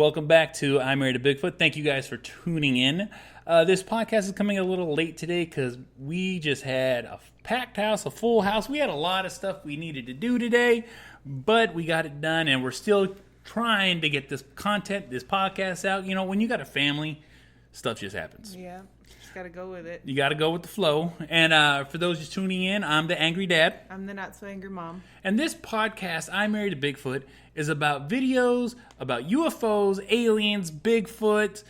Welcome back to I'm Married A Bigfoot. Thank you guys for tuning in. This podcast is coming a little late today because we just had a packed house, a full house. We had a lot of stuff we needed to do today, but we got it done, and we're still trying to get this content, this podcast out. You know, when you got a family, stuff just happens. Yeah, just got to go with it. You got to go with the flow. And for those just tuning in, I'm the Angry Dad. I'm the not-so-angry mom. And this podcast, I'm Married A Bigfoot, is about videos, about UFOs, aliens, Bigfoot,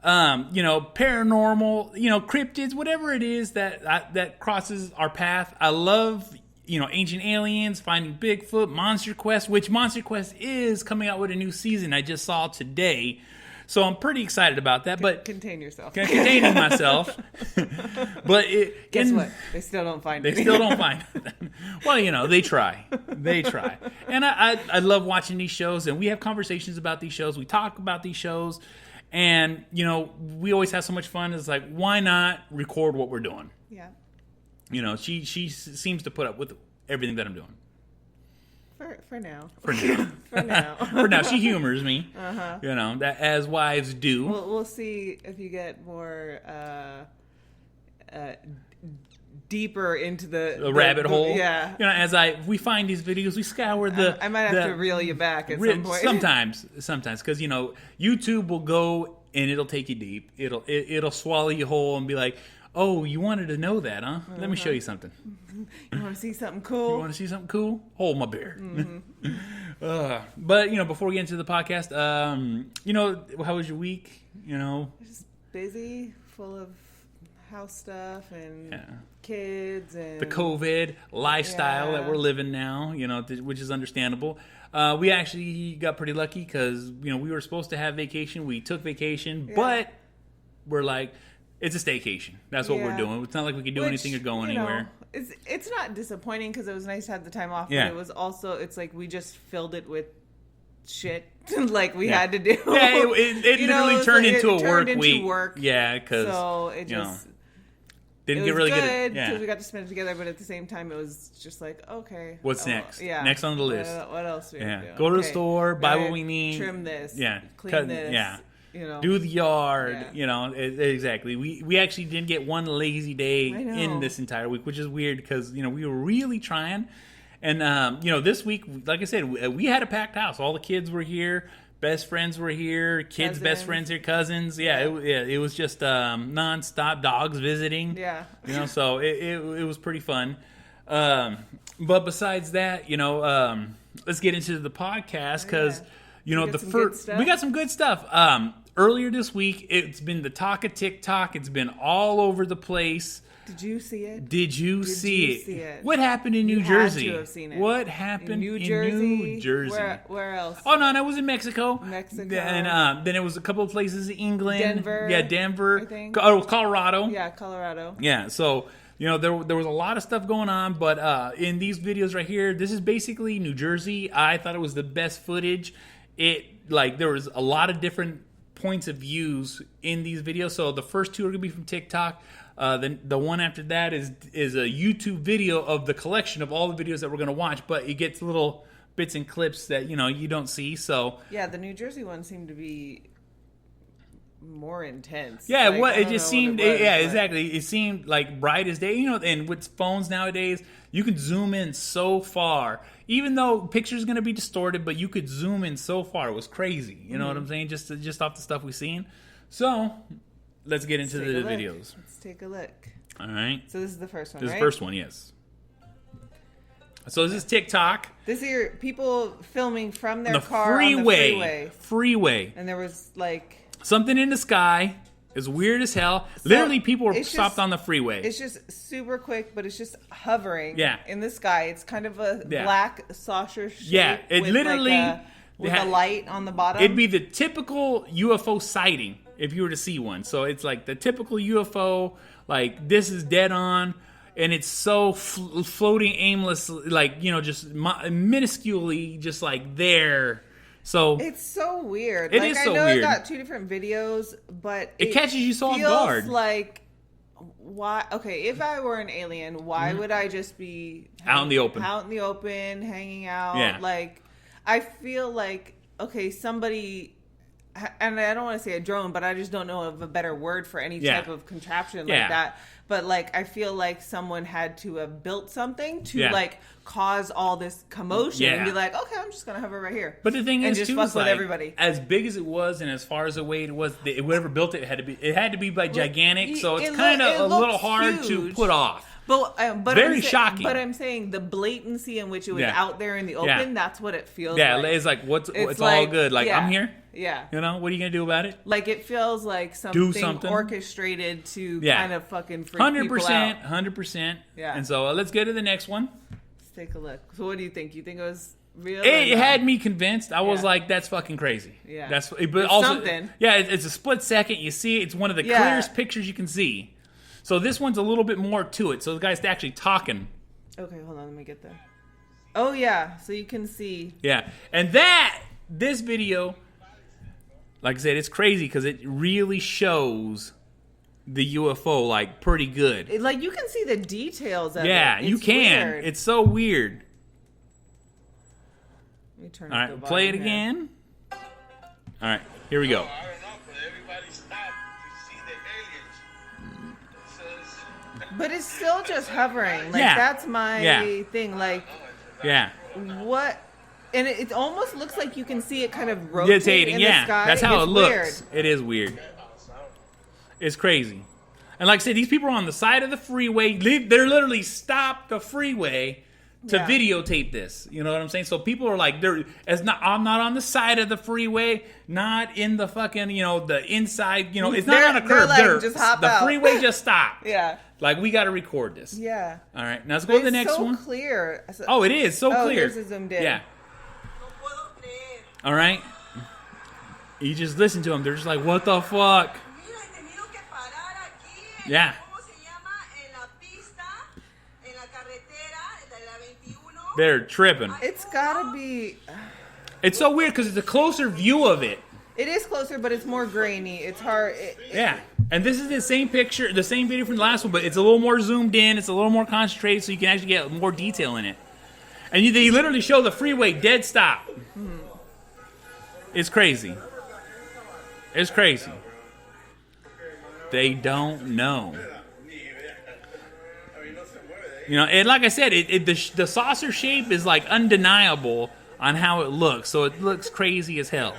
paranormal, cryptids, whatever it is that crosses our path. I love, ancient aliens, finding Bigfoot, Monster Quest, which Monster Quest is coming out with a new season I just saw today. So I'm pretty excited about that. But contain yourself. Containing myself. But guess what? They still don't find it. They still don't find it. Well, they try. They try. And I love watching these shows, and we have conversations about these shows. We talk about these shows, and we always have so much fun. It's like, why not record what we're doing? Yeah. She seems to put up with everything that I'm doing. For now. For now. For now. For now. She humors me. Uh-huh. That as wives do. We'll see if you get more deeper into the rabbit hole. Yeah. As we find these videos, we scour I might have to reel you back at some point. Sometimes, because YouTube will go and it'll take you deep. It'll swallow you whole and be like, oh, you wanted to know that, huh? Let me show you something. You want to see something cool? You want to see something cool? Hold my beer. Mm-hmm. But before we get into the podcast, how was your week? Just busy, full of house stuff and kids and the COVID lifestyle that we're living now. Which is understandable. We actually got pretty lucky because we were supposed to have vacation. We took vacation, but we're like, it's a staycation. That's what we're doing. It's not like we can do anything or go anywhere. It's not disappointing because it was nice to have the time off. Yeah. But it was also, it's like we just filled it with shit like we had to do. Yeah, it literally turned into a work week. Work. Yeah, because so it just didn't it get was really good good. because we got to spend it together, but at the same time it was just like, okay, what's next? Yeah, next on the list. What else? We do? Go to the store, buy what we need, trim this, this. clean this. Yeah. Do the yard, exactly. We actually didn't get one lazy day in this entire week, which is weird because, we were really trying. And, this week, like I said, we had a packed house. All the kids were here. Best friends were here. Kids' best friends here. Cousins. It was just nonstop dogs visiting. Yeah. So it was pretty fun. But besides that, let's get into the podcast because... we got some good stuff. Earlier this week, it's been the talk of TikTok. It's been all over the place. Did you see it? Did you see it? What happened in New Jersey? You had to have seen it. What happened in New Jersey? Where else? Oh, no, it was in Mexico. And then it was a couple of places in England. Denver. Yeah, Denver. I think. Oh, Colorado. Yeah, Colorado. Yeah, so... there was a lot of stuff going on, but in these videos right here, this is basically New Jersey. I thought it was the best footage. There was a lot of different points of views in these videos. So the first two are going to be from TikTok. Then the one after that is a YouTube video of the collection of all the videos that we're going to watch. But it gets little bits and clips that, you don't see. So yeah, the New Jersey one seemed to be more intense. Yeah, it just seemed. Exactly. It seemed like bright as day. And with phones nowadays, you can zoom in so far. Even though picture's going to be distorted, but you could zoom in so far. It was crazy. You know what I'm saying? Just off the stuff we've seen. So let's get into the videos. Let's take a look. All right. So this is the first one. This is the first one. Yes. So this is TikTok. This is people filming from their car on the freeway. And there was like something in the sky. It's weird as hell. So literally, people were stopped on the freeway. It's just super quick, but it's just hovering in the sky. It's kind of a black saucer shape. Yeah, it literally... with a light on the bottom. It'd be the typical UFO sighting if you were to see one. So it's like the typical UFO, like this is dead on, and it's so floating aimlessly, like, just minusculely just like there. So it's so weird. It is so weird. I know I got two different videos, but it catches you so off guard. Like, why? Okay, if I were an alien, why would I just be out in the open, hanging out? Yeah. Like, I feel like, okay, somebody and I don't want to say a drone, but I just don't know of a better word for any type of contraption like that. But like, I feel like someone had to have built something to like cause all this commotion and be like, okay, I'm just gonna hover right here. But the thing is, just too, fuck is with like, everybody. As big as it was, and as far as the way it was, whoever built it had to be like gigantic. So it's kind of a little hard to put off. But very shocking. But I'm saying the blatency in which it was out there in the open, that's what it feels like. Yeah, it's like, it's all good. Like, I'm here. Yeah. You know, what are you going to do about it? Like, it feels like something orchestrated to kind of fucking freak 100%, people out. 100%. Yeah. And so let's get to the next one. Let's take a look. So what do you think? You think it was real? It had me convinced. I was like, that's fucking crazy. Yeah. But it's also, something. Yeah, it's a split second. You see it. It's one of the clearest pictures you can see. So this one's a little bit more to it. So the guy's actually talking. Okay, hold on. Let me get there. Oh, yeah. So you can see. Yeah. And this video, like I said, it's crazy because it really shows the UFO, like, pretty good. Like, you can see the details of it. Yeah, you can. Weird. It's so weird. Let me turn All right, play it again. All right, here we go. But it's still just hovering. Like, that's my thing. Like, what? And it almost looks like you can see it kind of rotating in the sky. That's how it looks. Weird. It is weird. It's crazy. And like I said, these people are on the side of the freeway. They're literally stopped the freeway to videotape this. You know what I'm saying? So people are like, I'm not on the side of the freeway, not in the fucking, the inside, it's not on a curb. Like, just hop out. The freeway just stopped. Yeah. Like, we got to record this. Yeah. All right. Now let's go to the next one. It's so clear. Oh, it is so clear. Here's a zoomed in. Yeah. All right. You just listen to them. They're just like, what the fuck? Yeah. They're tripping. It's gotta be. It's so weird because it's a closer view of it. It is closer, but it's more grainy. It's hard. And this is the same picture, the same video from the last one, but it's a little more zoomed in. It's a little more concentrated, so you can actually get more detail in it. And they literally show the freeway dead stop. Mm-hmm. It's crazy. It's crazy. They don't know. And like I said, the saucer shape is like undeniable on how it looks. So it looks crazy as hell.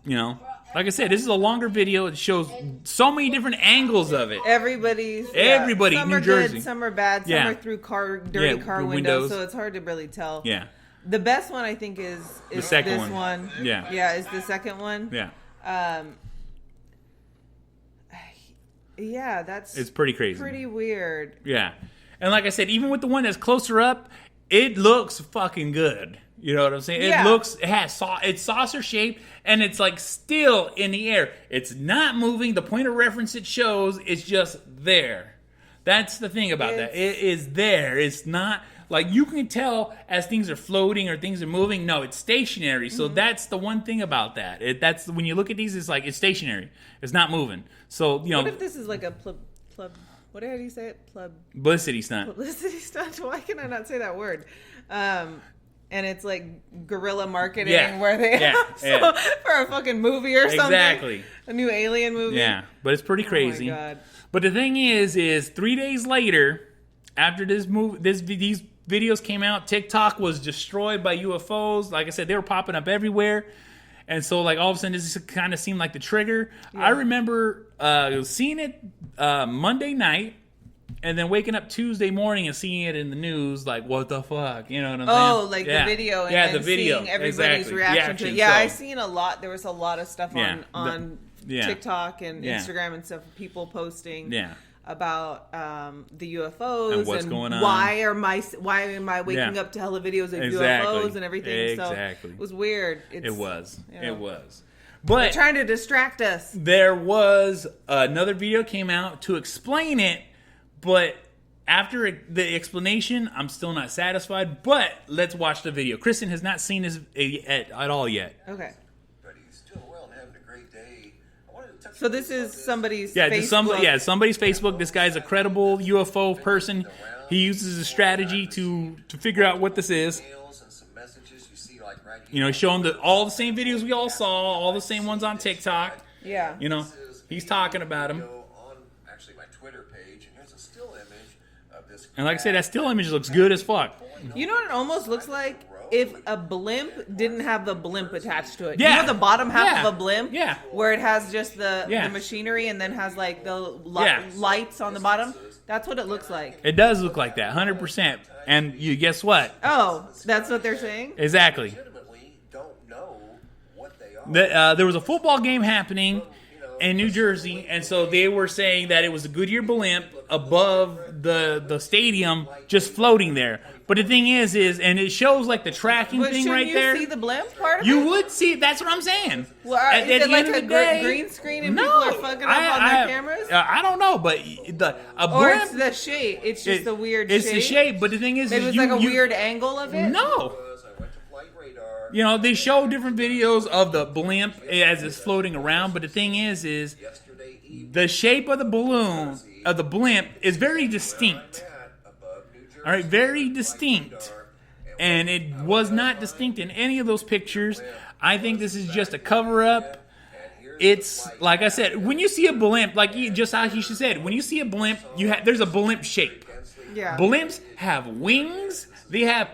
Like I said, this is a longer video. It shows so many different angles of it. Everybody, some New are Jersey. Good, some are bad, some are through dirty car windows, so it's hard to really tell. Yeah. The best one, I think, is the second this one. Yeah. Yeah, is the second one. Yeah. Yeah, it's pretty crazy. Pretty weird. Yeah. And like I said, even with the one that's closer up, it looks fucking good. You know what I'm saying? Yeah. It's saucer shaped, and it's like still in the air. It's not moving. The point of reference it shows is just there. That's the thing about that. It is there. It's not like you can tell as things are floating or things are moving. No, it's stationary. So that's the one thing about that. That's when you look at these, it's like it's stationary. It's not moving. So what if this is like a what did you say? Publicity stunt. Publicity stunt. Why can I not say that word? And it's like guerrilla marketing where they for a fucking movie or something. Exactly. A new alien movie. Yeah, but it's pretty crazy. Oh my God. But the thing is 3 days later, after these videos came out, TikTok was destroyed by UFOs. Like I said, they were popping up everywhere. And so, like, all of a sudden, this kind of seemed like the trigger. Yeah. I remember seeing it Monday night, and then waking up Tuesday morning and seeing it in the news, like, what the fuck? You know what I'm saying? Oh, like the video. And then the video. Seeing everybody's reaction to it. Yeah, I've seen a lot. There was a lot of stuff on TikTok and Instagram and stuff. People posting about the UFOs and what's going on. Why am I waking up to hella videos of UFOs and everything? So it was weird. It was. But they're trying to distract us. There was another video came out to explain it. But after the explanation, I'm still not satisfied. But let's watch the video. Cristin has not seen this at all yet. Okay. But he's doing well and having a great day. So this is somebody's Facebook. Somebody's Facebook. This guy's a credible UFO person. He uses a strategy to figure out what this is. And some messages you see like right You know, he's showing all the same videos we all saw, all the same ones on TikTok. Yeah. You know, he's talking about them. On actually my Twitter page, and there's a still image of this. And like I said, that still image looks good as fuck. You know what it almost looks like? If a blimp didn't have the blimp attached to it. Yeah. You know the bottom half of a blimp? Yeah. Where it has just the machinery and then has like the lights on the bottom? That's what it looks like. It does look like that, 100%. And you guess what? Oh, that's what they're saying? Exactly. Legitimately don't know what they are. There was a football game happening in New Jersey, and so they were saying that it was a Goodyear blimp above the stadium just floating there. But the thing is, and it shows like the tracking thing right there. But shouldn't you see the blimp part of it? You would see. That's what I'm saying. Well, is it like a green screen and people are fucking up on their cameras? I don't know, but a blimp. Or it's the shape. It's just the weird shape. It's the shape, but the thing is, it was like a weird angle of it? No. You know, they show different videos of the blimp as it's floating around, but the thing is the shape of the balloon, of the blimp, is very distinct. All right, very distinct. And it was not distinct in any of those pictures. I think this is just a cover-up. It's, like I said, when you see a blimp, like just how he said, when you see a blimp, there's a blimp shape. Yeah. Blimps have wings. They have,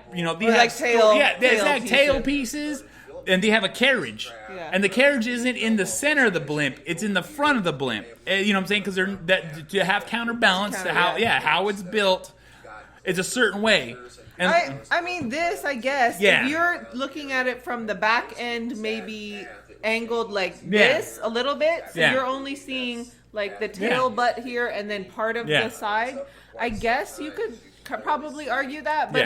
tail pieces, and they have a carriage. Yeah. And the carriage isn't in the center of the blimp; it's in the front of the blimp. You know what I'm saying? Because to have counterbalance to how it's built, it's a certain way. And I mean, this, I guess, if you're looking at it from the back end, maybe angled like this a little bit, so you're only seeing like the tail butt here and then part of the side. I guess you could probably argue that, but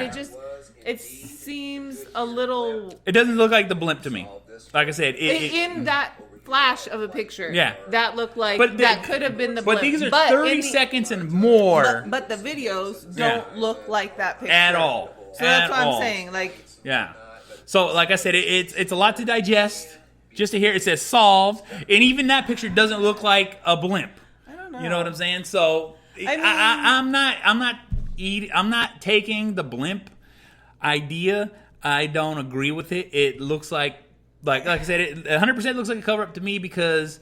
it seems a little. It doesn't look like the blimp to me. Like I said, in that flash of a picture, that looked like that could have been the blimp. But these are 30 seconds and more. But the videos don't look like that picture at all. So that's what I'm saying. Like, So like I said, it's a lot to digest. Just to hear it says solved, and even that picture doesn't look like a blimp. I don't know. You know what I'm saying? So I'm not taking the blimp idea. I don't agree with it. It looks like I said, it 100% looks like a cover up to me because,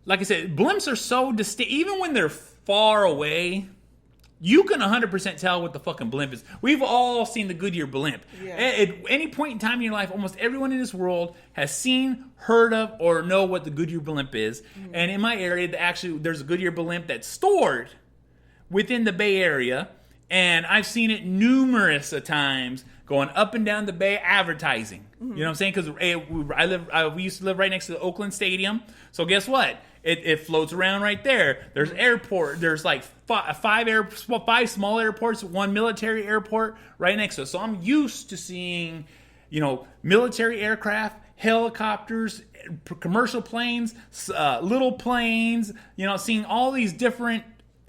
like I said, blimps are so distinct. Even when they're far away, you can 100% tell what the fucking blimp is. We've all seen the Goodyear blimp. Yeah. At any point in time in your life, almost everyone in this world has seen, heard of, or know what the Goodyear blimp is. Mm-hmm. And in my area, there's a Goodyear blimp that's stored within the Bay Area. And I've seen it numerous times going up and down the Bay advertising. Mm-hmm. You know what I'm saying? Because we used to live right next to the Oakland Stadium. So guess what? It floats around right there. There's airport. There's like five small airports, one military airport right next to us. So I'm used to seeing, military aircraft, helicopters, commercial planes, little planes. Seeing all these different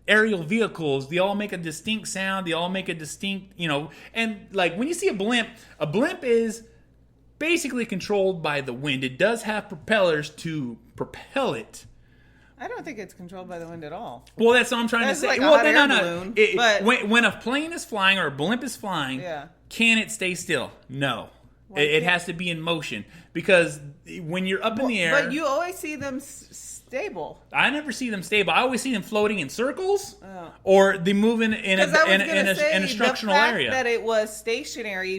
aerial vehicles. They all make a distinct sound. They all make a distinct, and like when you see a blimp is basically controlled by the wind. It does have propellers to propel it. I don't think it's controlled by the wind at all. Well, that's what I'm trying to say. Like no. Balloon, When a plane is flying or a blimp is flying, can it stay still? No. It has to be in motion because when you're up in the air. But you always see them stable. I never see them stable. I always see them floating in circles or they move in a structural area. The fact that it was stationary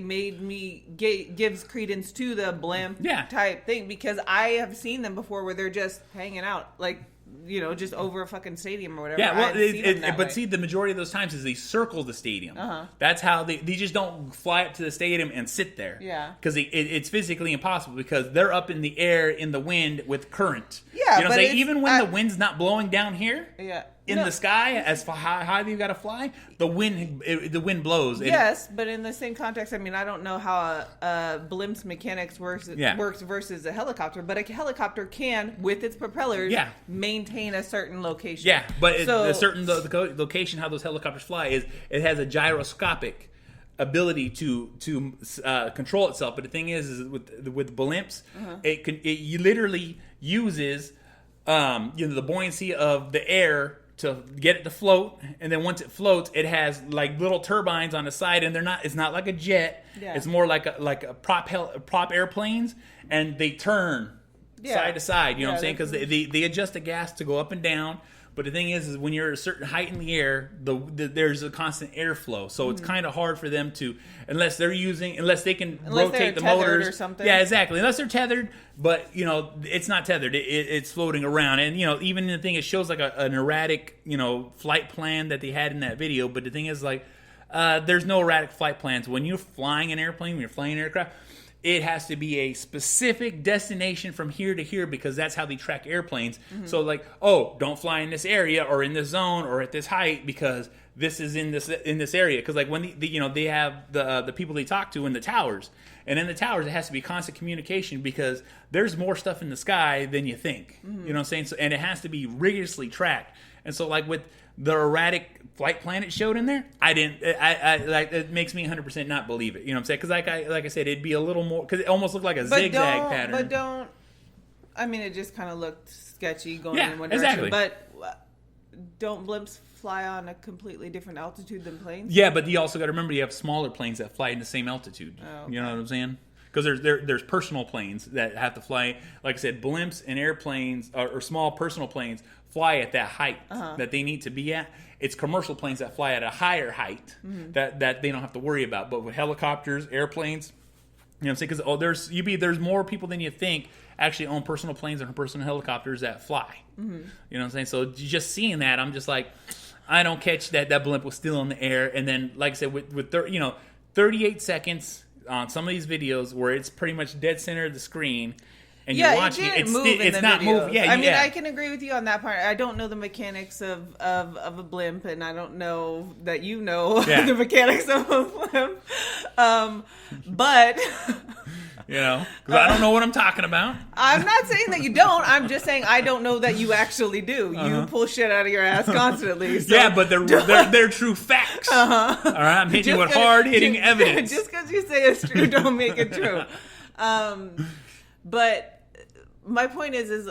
gives credence to the blimp type thing because I have seen them before where they're just hanging out like just over a fucking stadium or whatever. Yeah, well, see, the majority of those times is they circle the stadium. That's how they just don't fly up to the stadium and sit there. Yeah, because it's physically impossible because they're up in the air in the wind with current. Yeah, but even when the wind's not blowing down here. Yeah. In the sky, as high you've got to fly, the wind blows. Yes, but in the same context, I mean, I don't know how a blimp's mechanics works versus a helicopter, but a helicopter can, with its propellers, maintain a certain location. Yeah, but the location how those helicopters fly is it has a gyroscopic ability to control itself. But the thing is with blimps, it literally uses the buoyancy of the air to get it to float, and then once it floats, it has like little turbines on the side, and it's not like a jet. Yeah. It's more like a prop airplanes, and they turn side to side. You know what I'm saying? Because they adjust the gas to go up and down. But the thing is when you're at a certain height in the air, there's a constant airflow. So it's kind of hard for them to, unless they can rotate the motors or something. Yeah, exactly. Unless they're tethered, but it's not tethered. It's floating around, and even the thing, it shows like an erratic flight plan that they had in that video. But the thing is there's no erratic flight plans when you're flying an airplane, when you're flying an aircraft. It has to be a specific destination from here to here because that's how they track airplanes. Mm-hmm. So don't fly in this area or in this zone or at this height because this is in this area. Because when they have the people they talk to in the towers, and in the towers it has to be constant communication because there's more stuff in the sky than you think. Mm-hmm. You know what I'm saying? So, and it has to be rigorously tracked. And so with the erratic flight plan it showed in there, it makes me 100% not believe it. You know what I'm saying? Because like I said, it'd be a little more, because it almost looked like a zigzag pattern. It just kind of looked sketchy going in one direction. Exactly. But don't blimps fly on a completely different altitude than planes? Yeah, but you also got to remember you have smaller planes that fly in the same altitude. Oh, okay. You know what I'm saying? Because there's personal planes that have to fly. Like I said, blimps and airplanes or small personal planes fly at that height that they need to be at. It's commercial planes that fly at a higher height that they don't have to worry about. But with helicopters, airplanes, you know what I'm saying? Because there's more people than you think actually own personal planes and personal helicopters that fly. Mm-hmm. You know what I'm saying? So just seeing that, I'm just like, I don't catch that blimp was still in the air. And then, like I said, with 38 seconds on some of these videos where it's pretty much dead center of the screen. And you're watching it's not moving. Yeah, I mean, I can agree with you on that part. I don't know the mechanics of a blimp, and I don't know that the mechanics of a blimp. But because I don't know what I'm talking about. I'm not saying that you don't. I'm just saying I don't know that you actually do. You pull shit out of your ass constantly. So yeah, but they're true facts. All right, I'm hitting you with hard-hitting evidence. Just because you say it's true, don't make it true. But my point is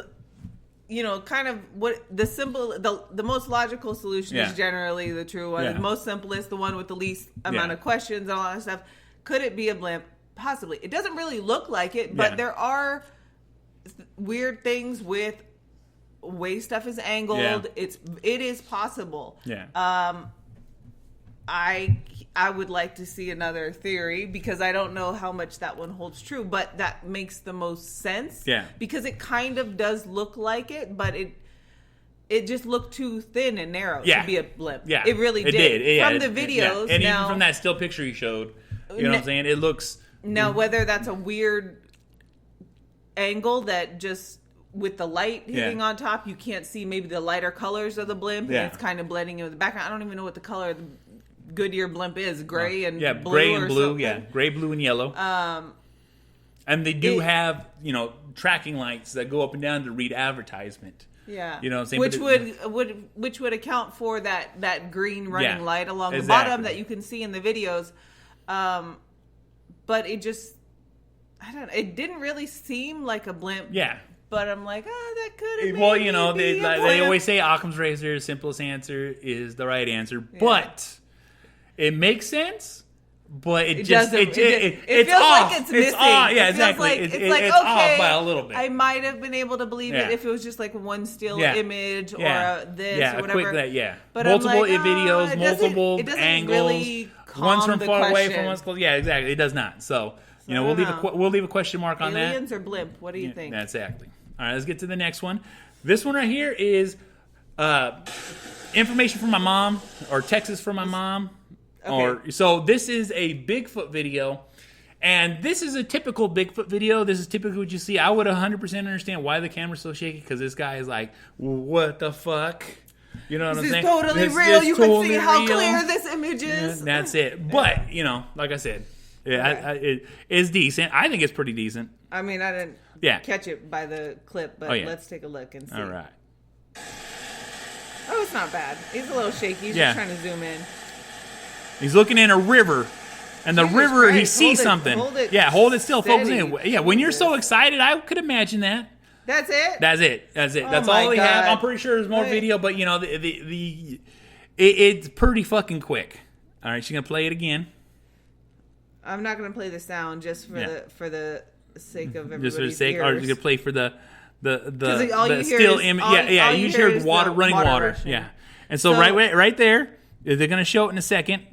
kind of what the most logical solution is generally the true one. The most simplest, the one with the least amount of questions and all that stuff. Could it be a blimp? Possibly. It doesn't really look like it, but there are weird things with way stuff is angled. Yeah. It is possible. Yeah. I would like to see another theory because I don't know how much that one holds true, but that makes the most sense. Yeah. Because it kind of does look like it, but it just looked too thin and narrow to be a blimp. Yeah. It really did. From the videos. And even from that still picture you showed, you know what I'm saying? It looks... Now, whether that's a weird angle that just... with the light hitting on top, you can't see maybe the lighter colors of the blimp, and it's kind of blending in with the background. I don't even know what the color of the Goodyear blimp is. Gray and blue. Gray and blue. Something. Yeah, gray, blue, and yellow. And they do have tracking lights that go up and down to read advertisement. Yeah, you know what I'm saying? Which would account for that green running light along the bottom that you can see in the videos. But it just, I don't know. It didn't really seem like a blimp. Yeah. But I'm like, that could have been. They always say Occam's razor, simplest answer is the right answer. Yeah. But it makes sense. But it feels off. Like it's missing. It's off. Yeah, exactly. It's off by a little bit. I might have been able to believe it if it was just like one still image or this or whatever. But multiple videos, multiple angles. Really one's from far away, from one's close. Yeah, exactly. It does not. So we'll leave a question mark on that. Aliens or blimp? What do you think? Exactly. All right, let's get to the next one. This one right here is information from my mom or Texas from my mom. Okay. So this is a Bigfoot video, and this is a typical Bigfoot video. This is typically what you see. I would 100% understand why the camera's so shaky, because this guy is like, what the fuck? You know what I'm saying? This is totally real. You can see how clear this image is. Yeah, that's it. But, like I said, it is decent. I think it's pretty decent. I mean, I didn't catch it by the clip, but let's take a look and see. All right. Oh, it's not bad. He's a little shaky. He's just trying to zoom in. He's looking in a river, and the river, Christ. He sees something. Hold it still. Focus in. Yeah, when you're so excited, I could imagine that. That's it? That's it. That's it. Oh That's my all we have. God. I'm pretty sure there's more video, but you know, it's pretty fucking quick. All right, she's gonna play it again. I'm not gonna play the sound just for the sake of everybody's Just for the sake, or you're gonna play for the still image. Yeah, you just hear water, running water. rushing. Yeah, and so right there, they're gonna show it in a second.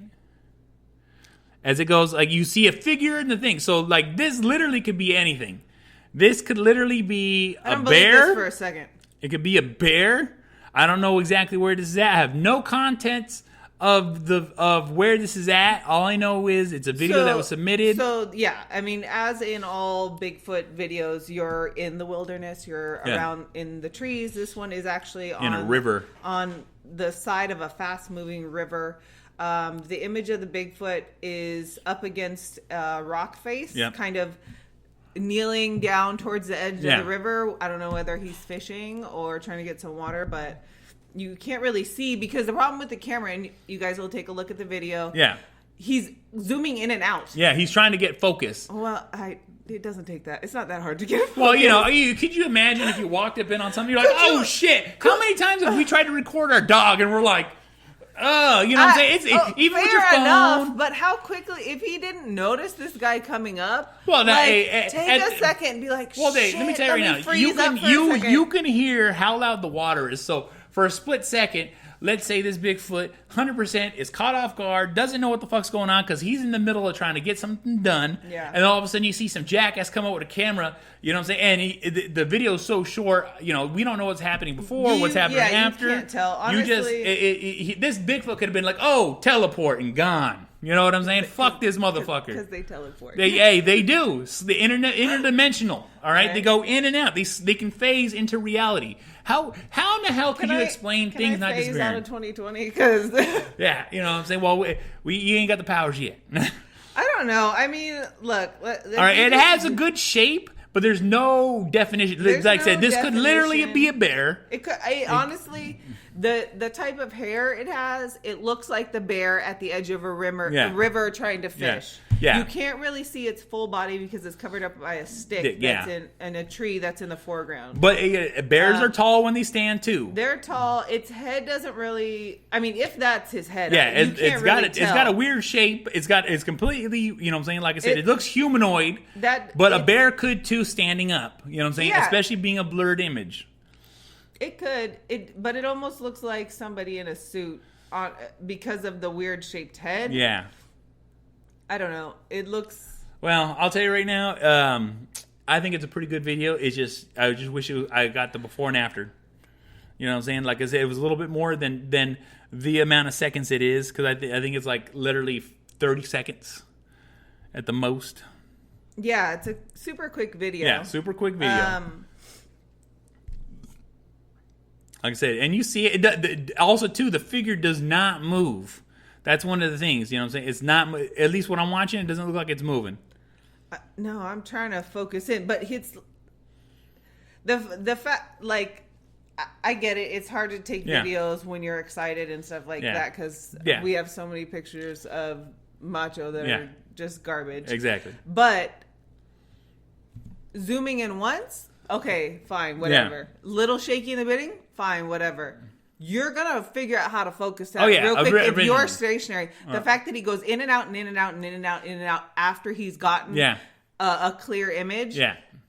As it goes, like you see a figure in the thing. So like this literally could be anything. This could literally be a bear. This for a second. It could be a bear. I don't know exactly where this is at. I have no contents of where this is at. All I know is it's a video that was submitted. So yeah, I mean, as in all Bigfoot videos, you're in the wilderness, you're around in the trees. This one is actually in a river, on the side of a fast-moving river. The image of the Bigfoot is up against a rock face, kind of kneeling down towards the edge of the river. I don't know whether he's fishing or trying to get some water, but you can't really see because the problem with the camera, and you guys will take a look at the video. Yeah. He's zooming in and out. Yeah, he's trying to get focus. Well, it doesn't take that. It's not that hard to get focus. Well, you know, could you imagine if you walked up in on something, you're like, oh shit. How many times have we tried to record our dog and we're like, oh, you know what I'm saying? Even with your phone. Enough, but how quickly, if he didn't notice this guy coming up, well, now, take a second and be like, well, shit, let me tell you right now. You can hear how loud the water is. So for a split second, let's say this Bigfoot 100% is caught off guard, doesn't know what the fuck's going on because he's in the middle of trying to get something done. Yeah. And all of a sudden you see some jackass come up with a camera, you know what I'm saying? And the video is so short, you know, we don't know what's happening before, what's happening after. You can't tell. Honestly, this Bigfoot could have been like, oh, teleport and gone. You know what I'm saying? Fuck this motherfucker. Because they teleport. They do. It's the interdimensional. All right? They go in and out. They can phase into reality. How in the hell can you explain things not disappearing? Can I phase out of 2020? Because yeah, you know what I'm saying? Well, you ain't got the powers yet. I don't know. I mean, look. All right, it has a good shape, but there's no definition. Like I said, this could literally be a bear. It could. Honestly, the type of hair it has, it looks like the bear at the edge of a river trying to fish. Yeah. You can't really see its full body because it's covered up by a stick that's in a tree that's in the foreground. But bears are tall when they stand too. They're tall. Its head doesn't really. I mean, if that's his head, it's got a weird shape. It's completely. You know what I'm saying? Like I said, it looks humanoid. But a bear could too, standing up. You know what I'm saying? Yeah. Especially being a blurred image. It could. But it almost looks like somebody in a suit because of the weird shaped head. Yeah. I don't know. It looks. Well, I'll tell you right now. I think it's a pretty good video. It's just I just wish I got the before and after. You know what I'm saying? Like I said, it was a little bit more than the amount of seconds it is because I think it's like literally 30 seconds at the most. Yeah, it's a super quick video. Yeah, super quick video. Like I said, and you see it. Also, too, the figure does not move. That's one of the things, you know what I'm saying? It's not, at least when I'm watching, it doesn't look like it's moving. No, I'm trying to focus in, but it's the fact, like, I get it. It's hard to take videos when you're excited and stuff like that because we have so many pictures of macho that are just garbage. Exactly. But zooming in once, okay, fine, whatever. Little shaky in the beginning, fine, whatever. You're going to figure out how to focus that real quick if you're stationary. The fact that he goes in and out and in and out and in and out and in and out after he's gotten a clear image,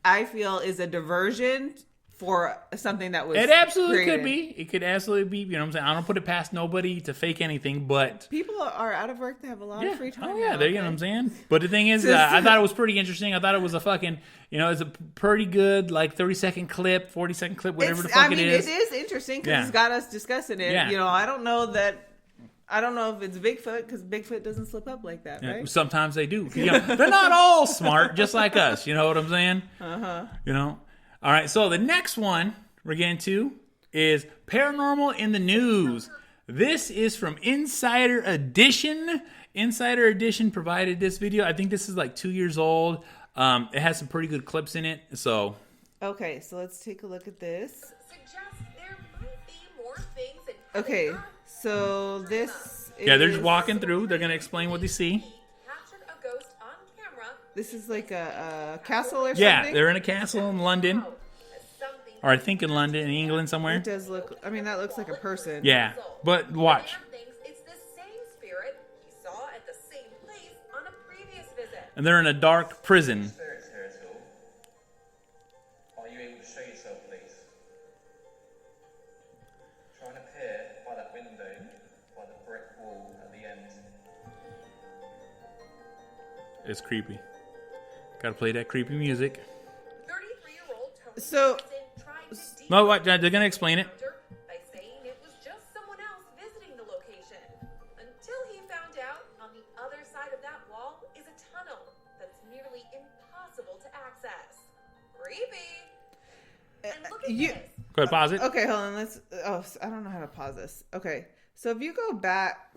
I feel is a diversion for something that was It absolutely created. Could be. It could absolutely be. You know what I'm saying? I don't put it past nobody to fake anything, but people are out of work. They have a lot of free time. Oh, yeah. You know what I'm saying? But the thing is, I thought it was pretty interesting. I thought it was a fucking, it's a pretty good, like, 30-second clip, 40-second clip, whatever the fuck it is. It is interesting because it's got us discussing it. Yeah. You know, I don't know if it's Bigfoot because Bigfoot doesn't slip up like that, right? Sometimes they do. They're not all smart, just like us. You know what I'm saying? Uh-huh. You know? All right, so the next one we're getting to is Paranormal in the News. This is from Insider Edition. Insider Edition provided this video. I think this is like 2 years old. It has some pretty good clips in it. So okay, so let's take a look at this. Suggest there might be more things. Okay, so this is... Yeah, they're just walking through. They're going to explain what they see. This is like a castle or something? Yeah, they're in a castle in London. or I think in London, in England somewhere. It does look. I mean, that looks like a person. Yeah, but watch. Man thinks it's the same spirit he saw at the same place on a previous visit. And they're in a dark prison. Spirits here at all? Are you able to show yourself, please? Try and appear by that window, by the brick wall at the end. It's creepy. Gotta play that creepy music. 33-year-old Tony So- Cristin tried to No, what? They're gonna explain it. by saying it was just someone else visiting the location. Until he found out on the other side of that wall is a tunnel that's nearly impossible to access. Creepy. And look at this. Go ahead, pause it. Okay, hold on. I don't know how to pause this. Okay, so if you go back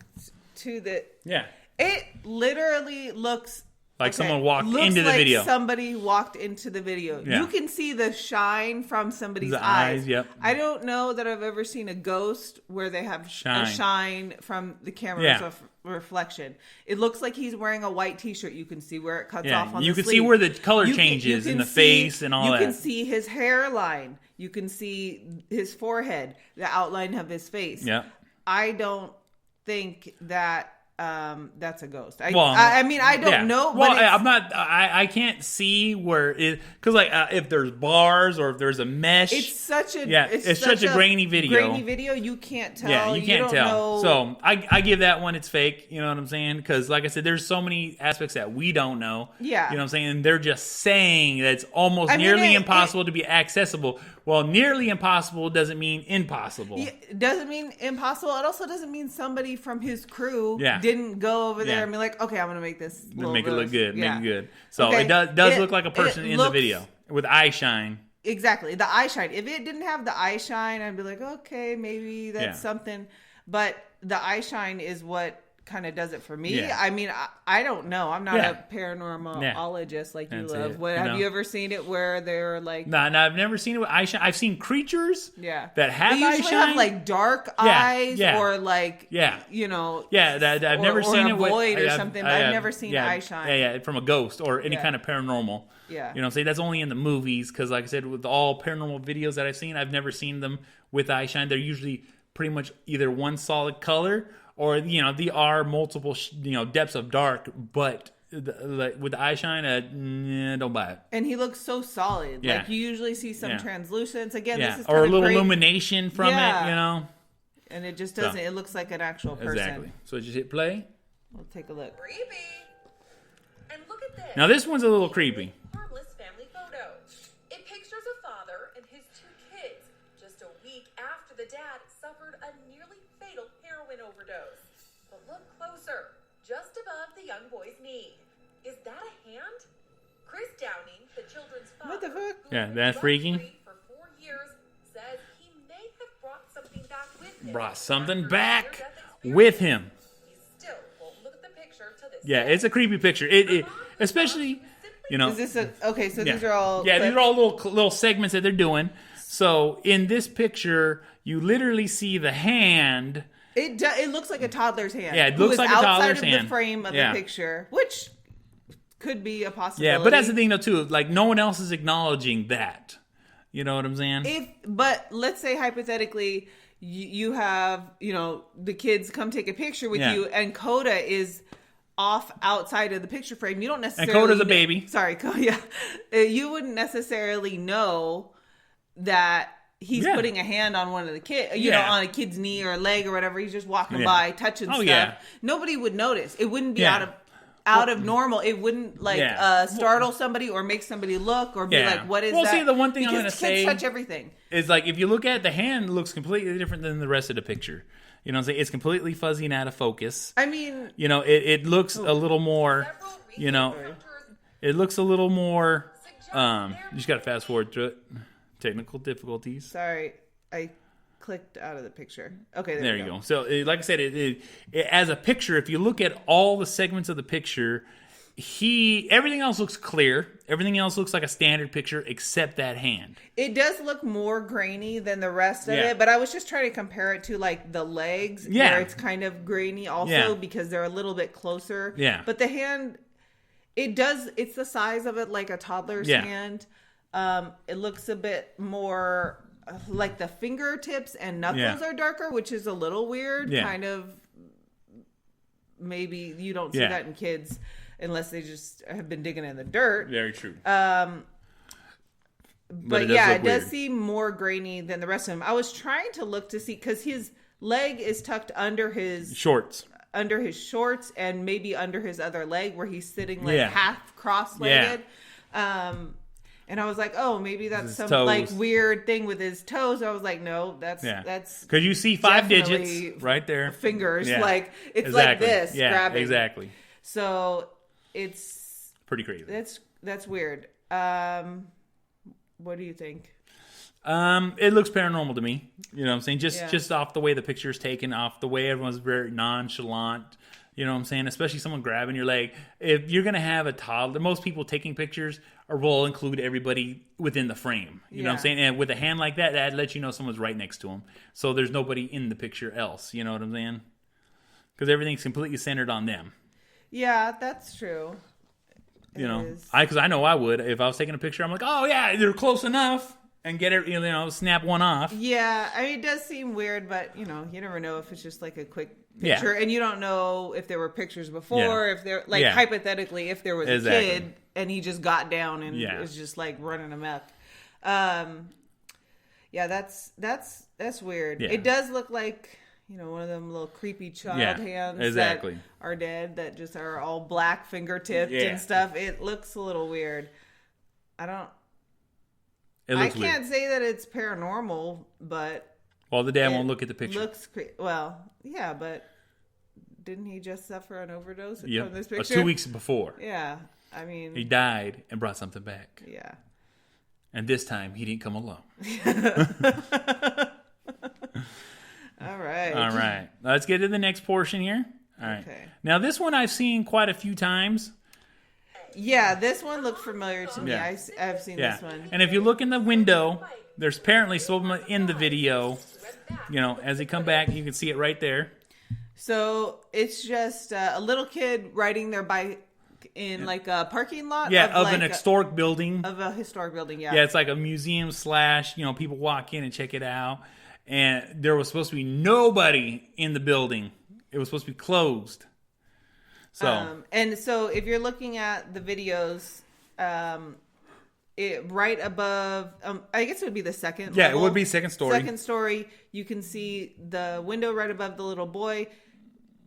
to Yeah. it literally looks Like someone walked looks into the like video. Somebody walked into the video. Yeah. You can see the shine from somebody's The eyes, yep. I don't know that I've ever seen a ghost where they have a shine from the camera's reflection. It looks like he's wearing a white t-shirt. You can see where it cuts off on the sleeve. You can see where the color changes in the face and all that. You can see his hairline. You can see his forehead, the outline of his face. Yeah. I don't think that that's a ghost. I mean, I don't know. Well, But I'm not. I can't see where it, because like if there's bars or if there's a mesh, it's such a it's such a grainy video. Grainy video, you can't tell. Yeah, you can't don't tell. know. So I give that one it's fake. You know what I'm saying? Because like I said, there's so many aspects that we don't know. Yeah. You know what I'm saying? And they're just saying that it's almost I mean, nearly impossible to be accessible. Well, nearly impossible doesn't mean impossible. It doesn't mean impossible. It also doesn't mean somebody from his crew Yeah. didn't go over there Yeah. and be like, okay, I'm going to make this Make it look good. Yeah. Make it good. So Okay, it does it- look like a person it in the looks- video with eye shine. Exactly. The eye shine. If it didn't have the eye shine, I'd be like, okay, maybe that's Yeah. something. But the eye shine is what kind of does it for me. Yeah. I mean, I don't know. I'm not Yeah. a paranormalologist like you That's love. it. What You have know? you ever seen it where they're like, No, I've never seen it with eye shine. I've seen creatures yeah, that have they eye usually shine. have like dark eyes yeah. or like, Yeah. you know, Yeah, that I've or- never or seen a it with void or something, but I've never seen yeah, eye shine. Yeah, from a ghost or any Yeah. kind of paranormal. Yeah. You know what I'm saying? That's only in the movies because, like I said, with all paranormal videos that I've seen, I've never seen them with eye shine. They're usually pretty much either one solid color or, you know, they are multiple, depths of dark, but like with the eye shine, don't buy it. And he looks so solid. Yeah. Like you usually see some Yeah. translucence. Again, Yeah, this is or a kind of little great. illumination from Yeah. it, you know? And it just doesn't. It looks like an actual person. Exactly. So just hit play. We'll take a look. Creepy. And look at this. Now this one's a little creepy. Harmless family photo. It pictures a father and his 2 kids just a week after the dad suffered a nearly fatal heroin overdose. But look closer, just above the young boy's knee. Is that a hand? Chris Downing, the children's father, What the fuck? who Yeah, was that's freaky. drug-free for 4 years, says he may have brought something back with him. Brought something after back his near-death experience. with him. He still won't look at the picture to this Yeah, day. it's a creepy picture. It especially, you know. Is this a okay? So Yeah. these are all Yeah, these clips? are all little segments that they're doing. So in this picture, you literally see the hand. It looks like a toddler's hand. Yeah, it who looks is like a outside toddler's of hand. the frame of Yeah. the picture, which could be a possibility. Yeah, but that's the thing though too. Like no one else is acknowledging that. You know what I'm saying? But let's say hypothetically, you have the kids come take a picture with Yeah. you, and Coda is off outside of the picture frame. You don't necessarily. And Coda's a baby. Sorry, yeah. You wouldn't necessarily know that he's Yeah. putting a hand on one of the kids, Yeah. on a kid's knee or leg or whatever. He's just walking Yeah. by, touching Oh, stuff. yeah. Nobody would notice. It wouldn't be Yeah. out of normal. It wouldn't Yeah. startle somebody or make somebody look or be Yeah. like, what is Well, that? see, the one thing I'm Because gonna kids say- touch everything. It's like if you look at the hand, it looks completely different than the rest of the picture. You know what I'm saying? It's completely fuzzy and out of focus. I mean, You know, it looks a little more, Several you know, researchers it looks a little more, suggest you just got to fast forward through it. Technical difficulties. sorry, I clicked out of the picture. Okay, There you go. So, like I said, as a picture, if you look at all the segments of the picture, everything else looks clear. Everything else looks like a standard picture except that hand. It does look more grainy than the rest of Yeah. it, but I was just trying to compare it to like the legs, Yeah. where it's kind of grainy also Yeah. because they're a little bit closer. Yeah. But the hand, it's the size of it like a toddler's Yeah. hand. It looks a bit more like the fingertips and knuckles are darker, which is a little weird. Kind of. Maybe you don't see that in kids unless they just have been digging in the dirt. Very true. But it does seem more grainy than the rest of him. I was trying to look to see because his leg is tucked under his shorts, and maybe under his other leg where he's sitting like half cross-legged. And I was like, oh, maybe that's some toes. Like weird thing with his toes. I was like, no, that's because you see 5 digits right there, fingers like it's like this grabbing exactly. So it's pretty crazy. That's weird. What do you think? It looks paranormal to me. You know what I'm saying? Just off the way the picture is taken, off the way everyone's very nonchalant. You know what I'm saying? Especially someone grabbing your leg. If you're going to have a toddler, most people taking pictures will include everybody within the frame. You know what I'm saying? And with a hand like that, that lets you know someone's right next to them. So there's nobody in the picture else. You know what I'm saying? Because everything's completely centered on them. Yeah, that's true. Because I know I would. If I was taking a picture, I'm like, oh, yeah, they're close enough. And get it, snap one off. Yeah, I mean, it does seem weird, but, you never know if it's just like a quick picture. And you don't know if there were pictures before, if there, like, hypothetically, if there was a kid and he just got down and was just, like, running amok. That's weird. Yeah. It does look like, one of them little creepy child hands that are dead, that just are all black fingertipped and stuff. It looks a little weird. I can't say that it's paranormal, but... Well, the dad won't look at the picture. Looks but didn't he just suffer an overdose from this picture? 2 weeks before. Yeah, I mean... He died and brought something back. Yeah. And this time, he didn't come alone. All right. All right. Let's get to the next portion here. All right. Okay. Now, this one I've seen quite a few times. Yeah, this one looked familiar to me. Yeah. I've seen this one. And if you look in the window, there's apparently someone in the video. As they come back, you can see it right there. So it's just a little kid riding their bike in like a parking lot. Of an historic building. Of a historic building, Yeah, it's like a museum / people walk in and check it out. And there was supposed to be nobody in the building. It was supposed to be closed. So so if you're looking at the videos, right above, I guess it would be the second level. It would be second story. Second story, you can see the window right above the little boy.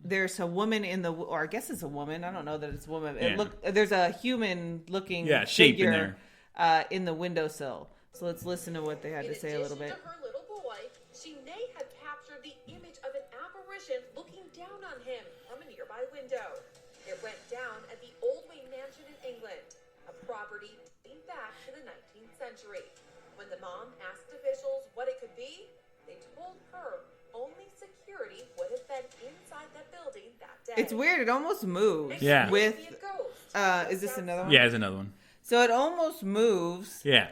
There's a woman or I guess it's a woman. I don't know that it's a woman. There's a human-looking shape in there in the windowsill. So let's listen to what they had to say a little bit. In addition to her little boy, she may have captured the image of an apparition looking down on him from a nearby window. It went down at the Old Wayne Mansion in England, a property dating back to the 19th century. When the mom asked officials what it could be, they told her only security would have been inside that building that day. It's weird. It almost moves. Yeah. Is this another one? Yeah, it's another one. So it almost moves. Yeah.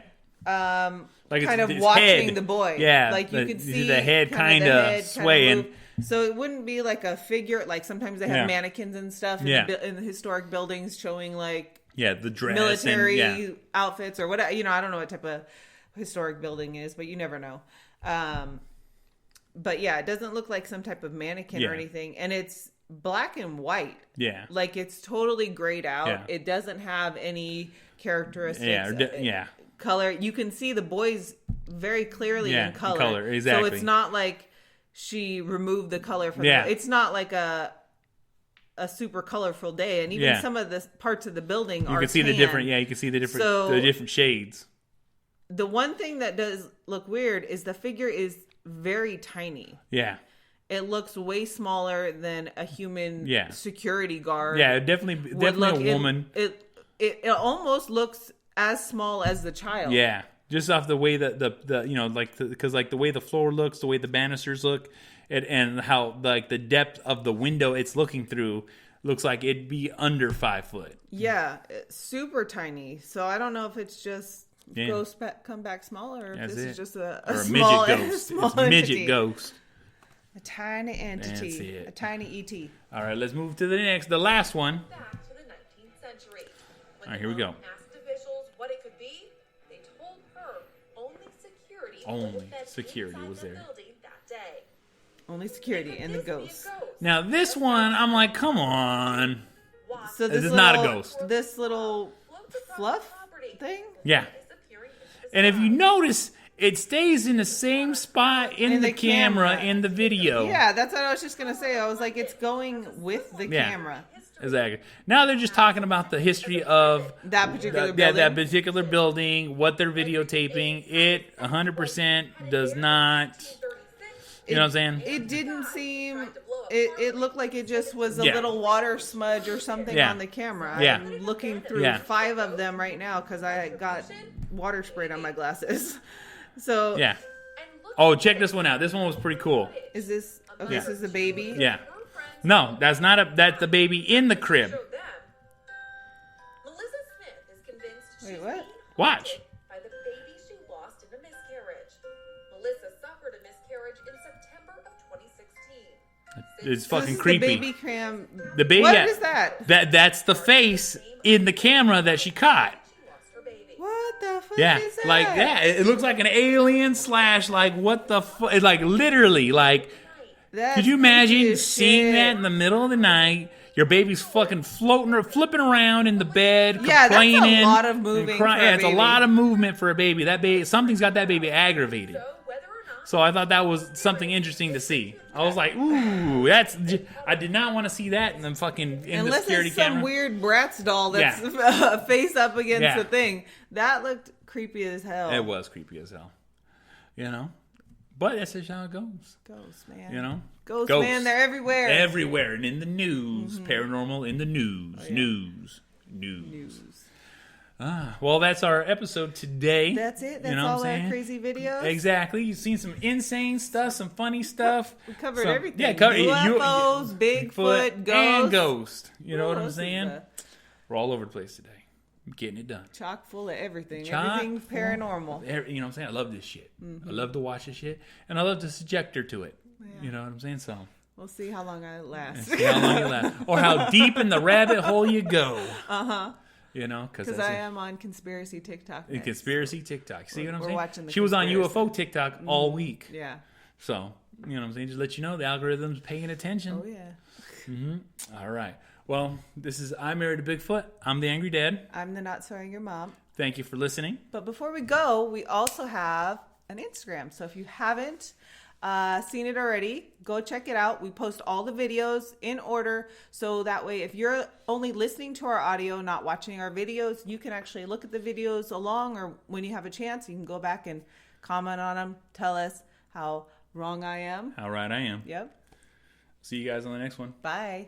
Like kind of watching the boy. Yeah. Like you could see the head kind of swaying. So it wouldn't be like a figure. Like sometimes they have mannequins and stuff in the historic buildings showing like the dress military outfits or whatever. I don't know what type of historic building is, but you never know. But it doesn't look like some type of mannequin or anything, and it's black and white. Yeah, like it's totally grayed out. Yeah. It doesn't have any characteristics. Color. You can see the boys very clearly in color. Exactly. So it's not like she removed the color from the, it's not like a super colorful day, and even some of the parts of the building you can see tan. You can see the different shades. The one thing that does look weird is the figure is very tiny. Yeah. It looks way smaller than a human security guard. Yeah, definitely a woman. It almost looks as small as the child. Yeah. Just off the way that because the way the floor looks, the way the banisters look, and how like the depth of the window it's looking through looks like it'd be under 5 foot. Yeah, it's super tiny. So I don't know if it's just come back smaller, or if this is just a small midget ghost. Small it's a midget ghost. A tiny entity. A tiny ET. All right, let's move to the last one. Back to the 19th century. All right, here we go. Asked officials what it could be, they told Only security was there. Only security and the ghost. Now this one, I'm like, come on. So this is not a ghost. This little fluff thing? Yeah. And if you notice, it stays in the same spot in the camera in the video. Yeah, that's what I was just going to say. I was like, it's going with the camera. Exactly. Now they're just talking about the history of that particular building. That particular building, what they're videotaping. It 100% does not. You know what I'm saying? It didn't seem. It looked like it just was a little water smudge or something on the camera. Yeah. I'm looking through 5 of them right now because I got water sprayed on my glasses. So yeah. Oh, check this one out. This one was pretty cool. Is this? Oh, this is the baby. Yeah. No, that's not that's the baby in the crib. Melissa Smith is convinced Wait, what? Watch. By the baby she lost in a miscarriage. Melissa suffered a miscarriage in September of 2016. It's fucking This is creepy. The baby cam. The baby. What is that? That's the face in the camera that she caught. What the fuck Yeah, is that? like it looks like an alien / like what the fuck? It's like literally like. That's Could you imagine creepy as seeing shit. that in the middle of the night? Your baby's fucking floating or flipping around in the bed, Yeah, complaining. that's a lot of moving and for a Yeah, it's a baby. lot of movement for a baby. That baby, something's got that baby aggravated. So I thought that was something interesting to see. I was like, ooh, I did not want to see that in the fucking the security it's some camera. weird Bratz doll that's face up against the thing. That looked creepy as hell. It was creepy as hell. You know? But that's just how it goes. Ghosts, man. You know? Ghosts, man, they're everywhere. Everywhere. And in the news. Paranormal in the news. News. Well, that's our episode today. That's it? That's You know all what I'm our saying? crazy videos? Exactly. You've seen some insane stuff, some funny stuff. We covered everything. Yeah, UFOs, Bigfoot, ghosts. And ghost. You know Ooh, what I'm this is saying? We're all over the place today. I'm getting it done. chock full of everything. Chock Everything full. paranormal. You know what I'm saying? I love this shit. I love to watch this shit. And I love to subject her to it. Yeah. You know what I'm saying? So... We'll see how long I last. See how long you last. Or how deep in the rabbit hole you go. You know, because I am on conspiracy TikTok. Next. Conspiracy TikTok. See what I'm saying? Watching the she was on conspiracy. UFO TikTok all week. Yeah. So, you know what I'm saying? Just let you know the algorithm's paying attention. Oh, yeah. All right. Well, this is I Married A Bigfoot. I'm the Angry Dad. I'm the Not So Angry Mom. Thank you for listening. But before we go, we also have an Instagram. So if you haven't seen it already, go check it out. We post all the videos in order, so that way if you're only listening to our audio, not watching our videos, you can actually look at the videos along, or when you have a chance, you can go back and comment on them, tell us how wrong I am. How right I am. Yep. See you guys on the next one. Bye.